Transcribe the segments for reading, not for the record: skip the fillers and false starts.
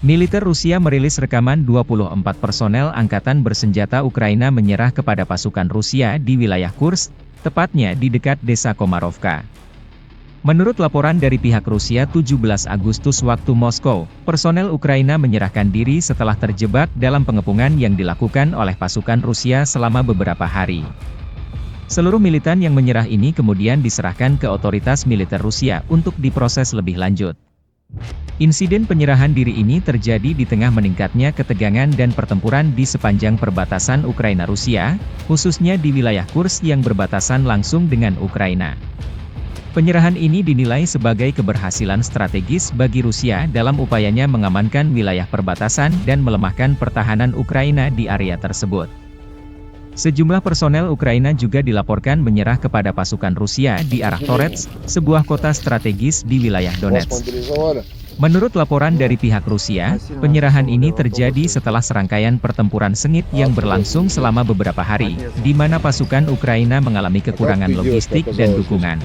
Militer Rusia merilis rekaman 24 personel angkatan bersenjata Ukraina menyerah kepada pasukan Rusia di wilayah Kursk, tepatnya di dekat desa Komarovka. Menurut laporan dari pihak Rusia 17 Agustus waktu Moskow, personel Ukraina menyerahkan diri setelah terjebak dalam pengepungan yang dilakukan oleh pasukan Rusia selama beberapa hari. Seluruh militan yang menyerah ini kemudian diserahkan ke otoritas militer Rusia untuk diproses lebih lanjut. Insiden penyerahan diri ini terjadi di tengah meningkatnya ketegangan dan pertempuran di sepanjang perbatasan Ukraina-Rusia, khususnya di wilayah Kursk yang berbatasan langsung dengan Ukraina. Penyerahan ini dinilai sebagai keberhasilan strategis bagi Rusia dalam upayanya mengamankan wilayah perbatasan dan melemahkan pertahanan Ukraina di area tersebut. Sejumlah personel Ukraina juga dilaporkan menyerah kepada pasukan Rusia di arah Torets, sebuah kota strategis di wilayah Donetsk. Menurut laporan dari pihak Rusia, penyerahan ini terjadi setelah serangkaian pertempuran sengit yang berlangsung selama beberapa hari, di mana pasukan Ukraina mengalami kekurangan logistik dan dukungan.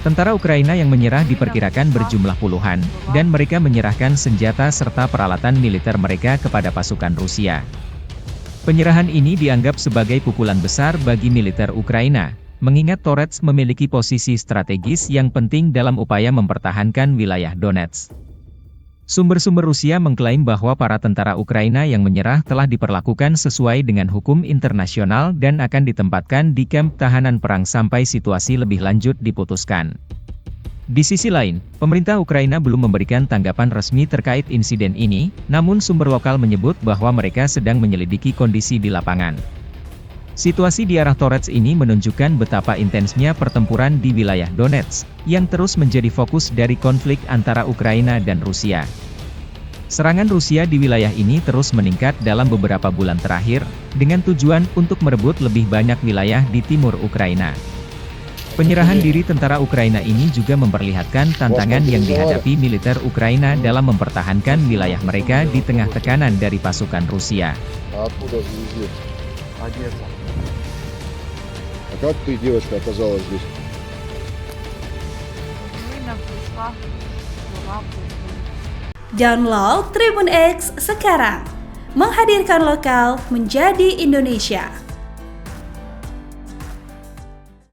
Tentara Ukraina yang menyerah diperkirakan berjumlah puluhan, dan mereka menyerahkan senjata serta peralatan militer mereka kepada pasukan Rusia. Penyerahan ini dianggap sebagai pukulan besar bagi militer Ukraina, mengingat Torets memiliki posisi strategis yang penting dalam upaya mempertahankan wilayah Donetsk. Sumber-sumber Rusia mengklaim bahwa para tentara Ukraina yang menyerah telah diperlakukan sesuai dengan hukum internasional dan akan ditempatkan di kamp tahanan perang sampai situasi lebih lanjut diputuskan. Di sisi lain, pemerintah Ukraina belum memberikan tanggapan resmi terkait insiden ini, namun sumber lokal menyebut bahwa mereka sedang menyelidiki kondisi di lapangan. Situasi di arah Torets ini menunjukkan betapa intensnya pertempuran di wilayah Donetsk, yang terus menjadi fokus dari konflik antara Ukraina dan Rusia. Serangan Rusia di wilayah ini terus meningkat dalam beberapa bulan terakhir, dengan tujuan untuk merebut lebih banyak wilayah di timur Ukraina. Penyerahan diri tentara Ukraina ini juga memperlihatkan tantangan yang dihadapi militer Ukraina dalam mempertahankan wilayah mereka di tengah tekanan dari pasukan Rusia. Как ты, девочка, оказалась здесь? Download Tribun X sekarang, menghadirkan lokal menjadi Indonesia.